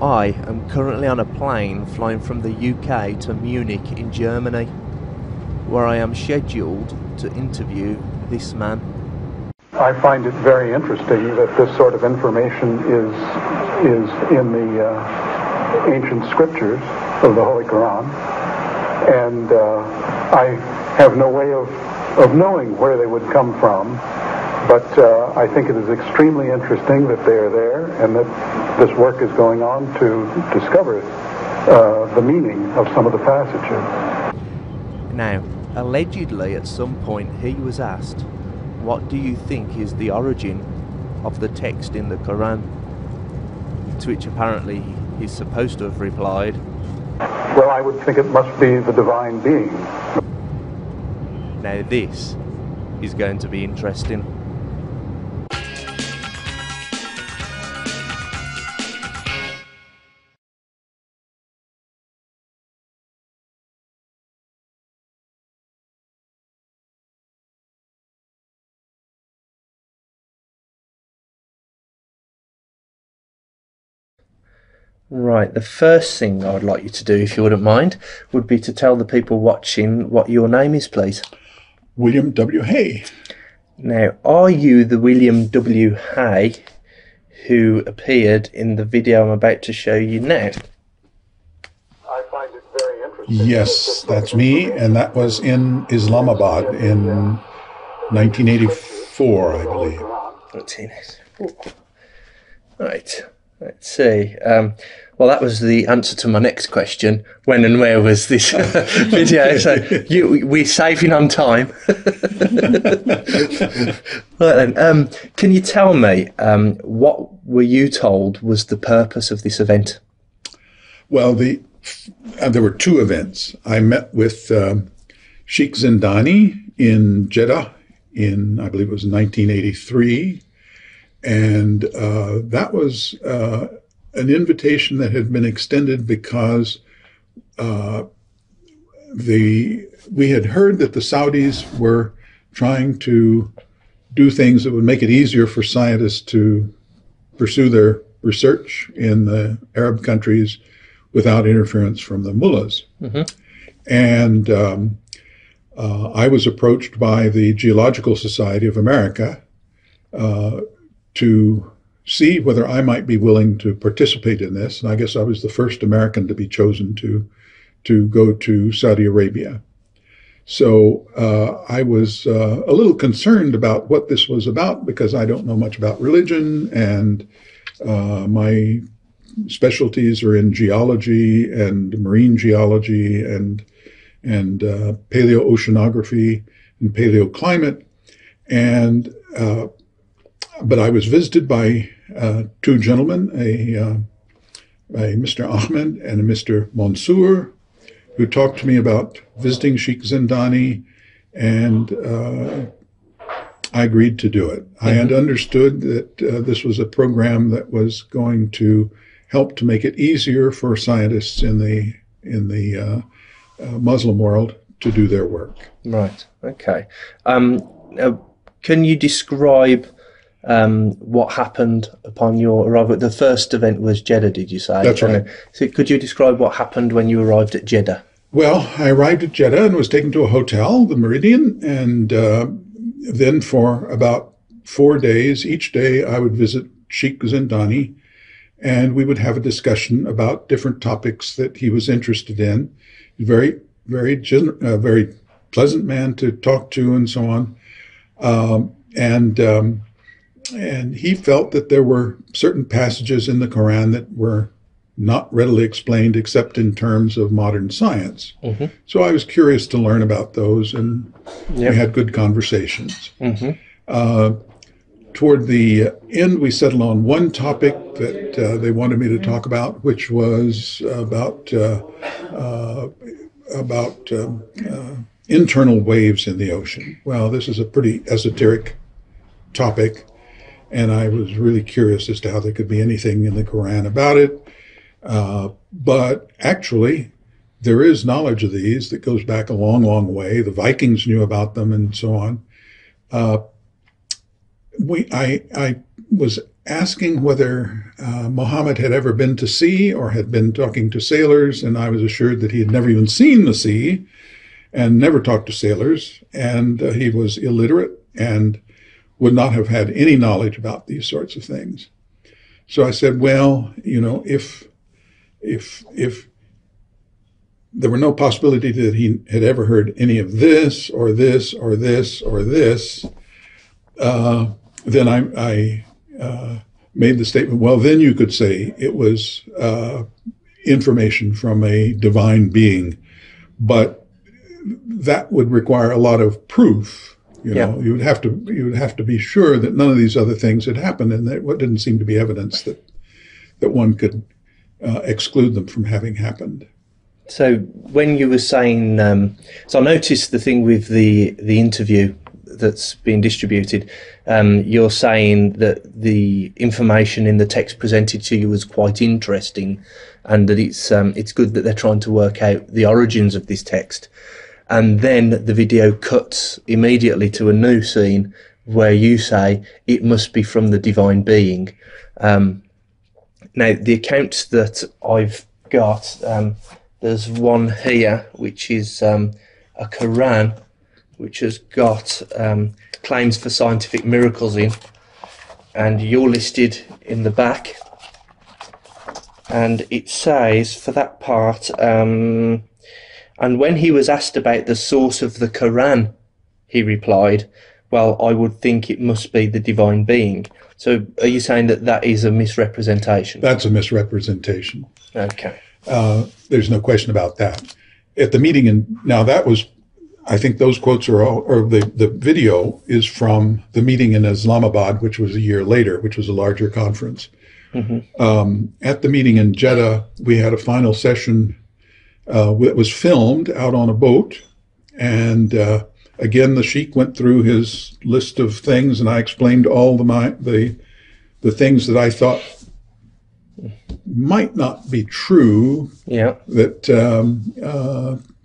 I am currently on a plane flying from the UK to Munich in Germany, where I am scheduled to interview this man. I find it very interesting that this sort of information is in the ancient scriptures of the Holy Quran, and I have no way of knowing where they would come from, but I think it is extremely interesting that they are there and that this work is going on to discover the meaning of some of the passages. Now, allegedly at some point he was asked, what do you think is the origin of the text in the Quran? To which apparently he's supposed to have replied, well, I would think it must be the divine being. Now this is going to be interesting. Right, the first thing I would like you to do, if you wouldn't mind, would be to tell the people watching what your name is, please. William W. Hay. Now, are you the William W. Hay who appeared in the video I'm about to show you now? I find it very interesting. Yes, that's me, and that was in Islamabad in 1984, I believe. 1984. Right. Let's see. Well, that was the answer to my next question. When and where was this video? So we're saving on time. Right then, can you tell me what were you told was the purpose of this event? Well, there were two events. I met with Sheikh Zindani in Jeddah in, I believe it was 1983. And that was an invitation that had been extended because we had heard that the Saudis were trying to do things that would make it easier for scientists to pursue their research in the Arab countries without interference from the mullahs. Mm-hmm. And I was approached by the Geological Society of America to see whether I might be willing to participate in this. And I guess I was the first American to be chosen to go to Saudi Arabia. So I was a little concerned about what this was about because I don't know much about religion, and my specialties are in geology and marine geology and paleoceanography and paleoclimate. And but I was visited by two gentlemen, a Mr. Ahmed and a Mr. Mansour, who talked to me about visiting Sheikh Zindani, and I agreed to do it. Mm-hmm. I had understood that this was a program that was going to help to make it easier for scientists in the Muslim world to do their work. Right. Okay. Can you describe what happened upon your arrival? The first event was Jeddah, did you say? That's right. So could you describe what happened when you arrived at Jeddah? Well, I arrived at Jeddah and was taken to a hotel, the Meridian, and then for about 4 days, each day I would visit Sheikh Zindani, and we would have a discussion about different topics that he was interested in. Very, very pleasant man to talk to, and so on. And he felt that there were certain passages in the Quran that were not readily explained except in terms of modern science. Mm-hmm. So I was curious to learn about those, and we had good conversations. Mm-hmm. Toward the end, we settled on one topic that they wanted me to talk about, which was about internal waves in the ocean. Well, this is a pretty esoteric topic, and I was really curious as to how there could be anything in the Quran about it. But actually, there is knowledge of these that goes back a long, long way. The Vikings knew about them and so on. I was asking whether Muhammad had ever been to sea or had been talking to sailors, and I was assured that he had never even seen the sea and never talked to sailors, and he was illiterate and would not have had any knowledge about these sorts of things. So I said, well, you know, if there were no possibility that he had ever heard any of this or this or this or this, then I made the statement, well, then you could say it was information from a divine being, but that would require a lot of proof. You know, you would have to be sure that none of these other things had happened, and there didn't seem to be evidence that one could exclude them from having happened. So when you were saying, so I noticed the thing with the interview that's being distributed. You're saying that the information in the text presented to you was quite interesting, and that it's good that they're trying to work out the origins of this text. And then the video cuts immediately to a new scene where you say it must be from the divine being. Now, the accounts that I've got, there's one here, which is a Quran, which has got claims for scientific miracles in, and you're listed in the back. And it says, for that part, and when he was asked about the source of the Quran, he replied, well, I would think it must be the divine being. So are you saying that that is a misrepresentation? That's a misrepresentation. Okay. There's no question about that. At the meeting, and now that was, I think those quotes are all, or the video is from the meeting in Islamabad, which was a year later, which was a larger conference. Mm-hmm. At the meeting in Jeddah, we had a final session that was filmed out on a boat, and again the sheikh went through his list of things, and I explained all the things that I thought might not be true. Yeah. That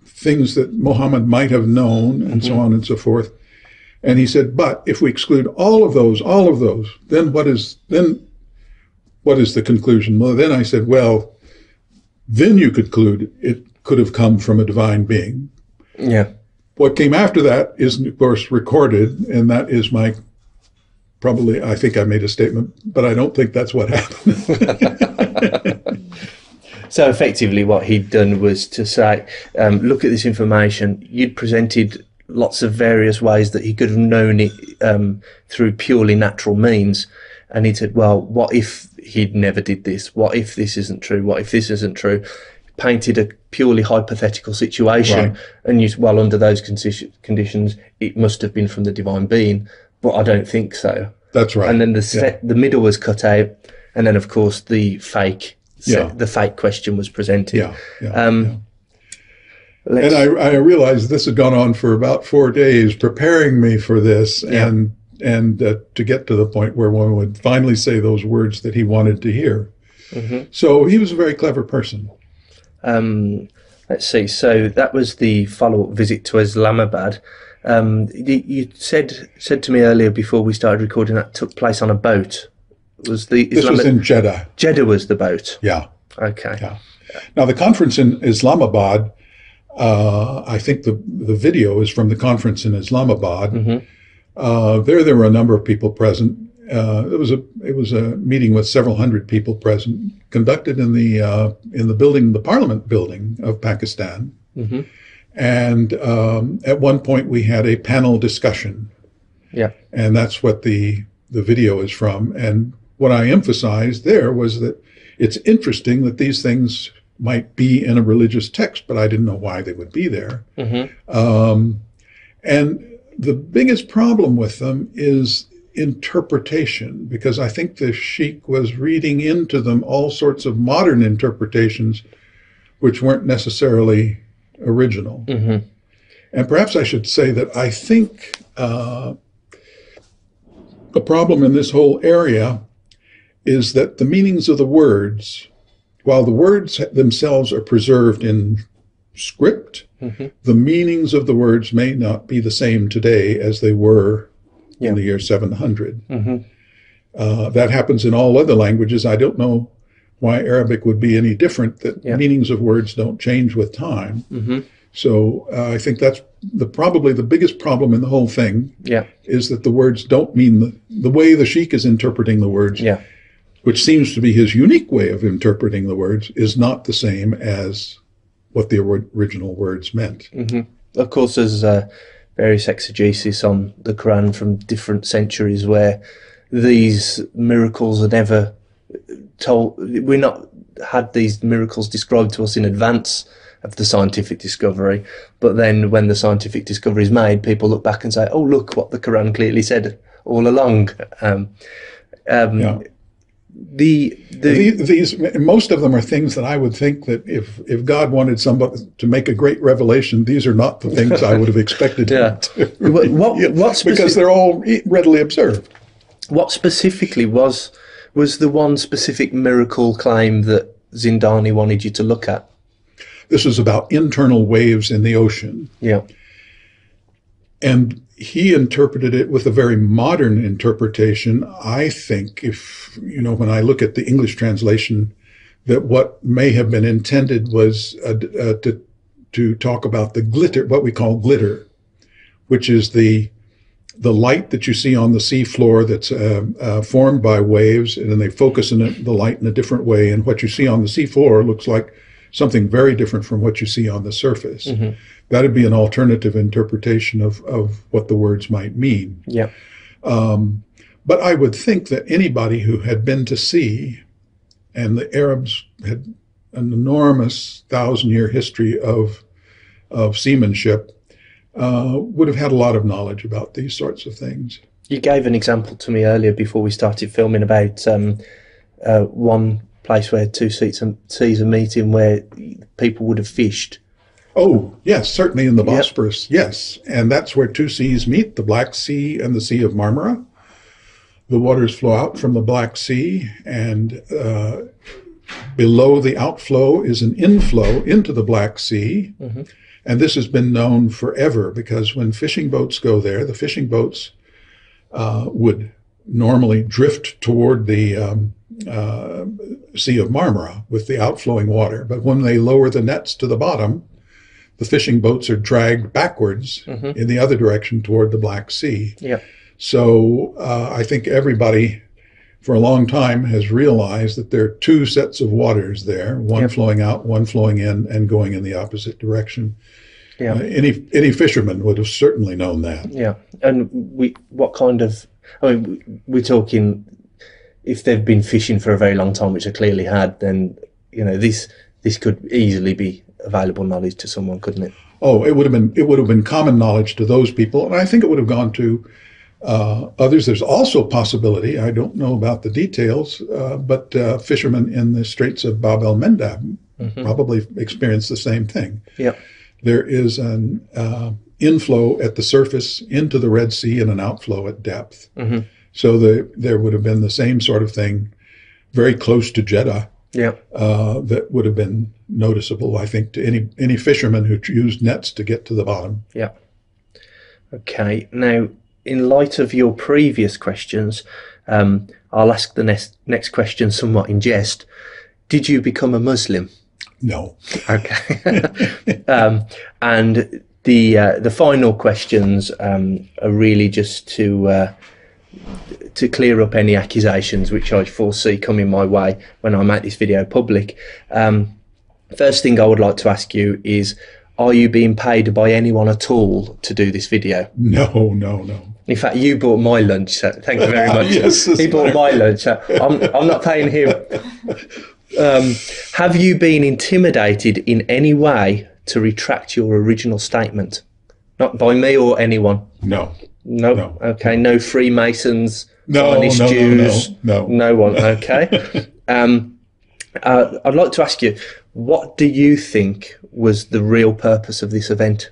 things that Muhammad might have known, and so on and so forth. And he said, but if we exclude all of those, then what is the conclusion? Well, then I said, well, then you conclude it could have come from a divine being. Yeah. What came after that is, of course, recorded, and that is I think I made a statement, but I don't think that's what happened. So effectively what he'd done was to say, look at this information. You'd presented lots of various ways that he could have known it through purely natural means. And he said, well, what if he'd never did this? What if this isn't true? What if this isn't true? Painted a purely hypothetical situation. Right. And you, well, under those conditions, it must have been from the divine being. But I don't think so. That's right. And then the middle was cut out. And then, of course, the fake question was presented. And I realized this had gone on for about 4 days, preparing me for this, and to get to the point where one would finally say those words that he wanted to hear. Mm-hmm. So he was a very clever person. Let's see. So that was the follow-up visit to Islamabad. You said to me earlier before we started recording that took place on a boat. This was in Jeddah. Jeddah was the boat. Yeah. Okay. Yeah. Now the conference in Islamabad, I think the video is from the conference in Islamabad. Mm-hmm. There were a number of people present. It was a meeting with several hundred people present, conducted in the Parliament building of Pakistan. Mm-hmm. And at one point we had a panel discussion. Yeah. And that's what the video is from. And what I emphasized there was that it's interesting that these things might be in a religious text, but I didn't know why they would be there. Mm-hmm. And the biggest problem with them is interpretation, because I think the sheikh was reading into them all sorts of modern interpretations which weren't necessarily original. Mm-hmm. And perhaps I should say that I think the problem in this whole area is that the meanings of the words, while the words themselves are preserved in script, mm-hmm. the meanings of the words may not be the same today as they were in the year 700. Mm-hmm. That happens in all other languages. I don't know why Arabic would be any different, that meanings of words don't change with time. Mm-hmm. So I think that's probably the biggest problem in the whole thing, is that the words don't mean the way the sheikh is interpreting the words, which seems to be his unique way of interpreting the words, is not the same as what the original words meant. Mm-hmm. Of course, there's various exegesis on the Quran from different centuries where these miracles are never told. We're not had these miracles described to us in advance of the scientific discovery, but then when the scientific discovery is made, people look back and say, "Oh, look what the Quran clearly said all along." These most of them are things that I would think that if God wanted somebody to make a great revelation, these are not the things I would have expected him to. Because they're all readily observed. What specifically was the one specific miracle claim that Zindani wanted you to look at? This was about internal waves in the ocean. Yeah. And he interpreted it with a very modern interpretation. I think when I look at the English translation, that what may have been intended was to talk about the glitter, what we call glitter, which is the light that you see on the seafloor that's formed by waves, and then they focus the light in a different way. And what you see on the seafloor looks like something very different from what you see on the surface. Mm-hmm. That would be an alternative interpretation of what the words might mean. Yeah. But I would think that anybody who had been to sea, and the Arabs had an enormous 1,000-year history of seamanship, would have had a lot of knowledge about these sorts of things. You gave an example to me earlier before we started filming about one place where two seas are meeting where people would have fished. Oh, yes, certainly in the Bosporus, yes. And that's where two seas meet, the Black Sea and the Sea of Marmara. The waters flow out from the Black Sea, and below the outflow is an inflow into the Black Sea. Mm-hmm. And this has been known forever, because when fishing boats go there, the fishing boats would normally drift toward the Sea of Marmara with the outflowing water. But when they lower the nets to the bottom, the fishing boats are dragged backwards in the other direction toward the Black Sea. Yeah. So I think everybody for a long time has realized that there are two sets of waters there, one flowing out, one flowing in, and going in the opposite direction. Yeah. Any fisherman would have certainly known that. Yeah. And we're talking, if they've been fishing for a very long time, which they clearly had, then, this could easily be available knowledge to someone, couldn't it? Oh, it would have been common knowledge to those people, and I think it would have gone to others. There's also a possibility, I don't know about the details, but fishermen in the Straits of Bab el-Mandab probably experienced the same thing. Yeah. There is an inflow at the surface into the Red Sea and an outflow at depth. Mm-hmm. So there would have been the same sort of thing very close to Jeddah. Yeah. That would have been noticeable, I think, to any fisherman who used nets to get to the bottom. Yeah. Okay. Now, in light of your previous questions, I'll ask the next question somewhat in jest. Did you become a Muslim? No. Okay. And the final questions are really just to clear up any accusations which I foresee coming my way when I make this video public. First thing I would like to ask you is, are you being paid by anyone at all to do this video? No. In fact, you bought my lunch, so thank you very much. Yes, he bought my lunch. So I'm not paying him. Have you been intimidated in any way to retract your original statement? Not by me or anyone? No. Okay. No Freemasons, no Jews? No. No one. Okay. I'd like to ask you, what do you think was the real purpose of this event?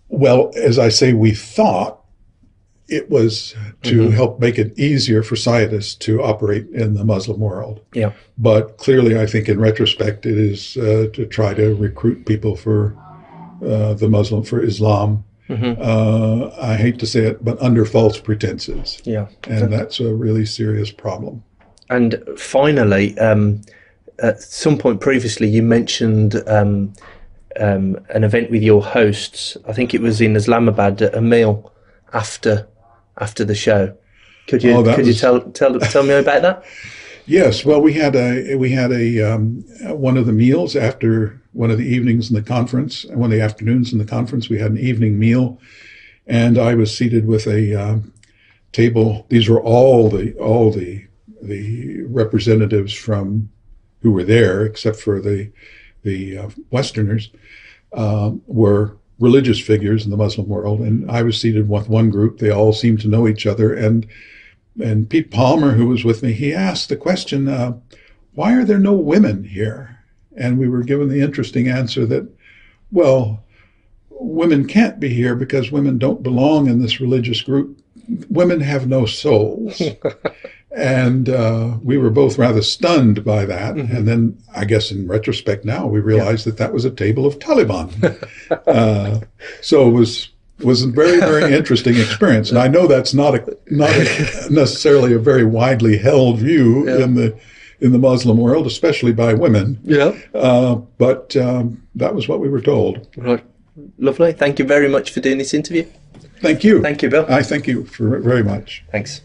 Well, as I say, we thought it was to help make it easier for scientists to operate in the Muslim world. Yeah. But clearly, I think in retrospect, it is to try to recruit people for for Islam. I hate to say it, but under false pretenses. Yeah. And that's a really serious problem. And finally, at some point previously, you mentioned an event with your hosts. I think it was in Islamabad, a meal after the show. Could you tell me about that? Yes. Well, we had a one of the meals after one of the evenings in the conference, one of the afternoons in the conference. We had an evening meal, and I was seated with a table. These were all the representatives from who were there, except for the Westerners, were religious figures in the Muslim world. And I was seated with one group. They all seemed to know each other. And Pete Palmer, who was with me, he asked the question, why are there no women here? And we were given the interesting answer that, well, women can't be here because women don't belong in this religious group. Women have no souls. And we were both rather stunned by that. And then I guess in retrospect now, we realized that was a table of Taliban. So it was a very, very interesting experience. And I know that's not necessarily a very widely held view in the Muslim world, especially by women. Yeah. But that was what we were told. Right. Lovely. Thank you very much for doing this interview. Thank you. Thank you, Bill. I thank you very much. Thanks.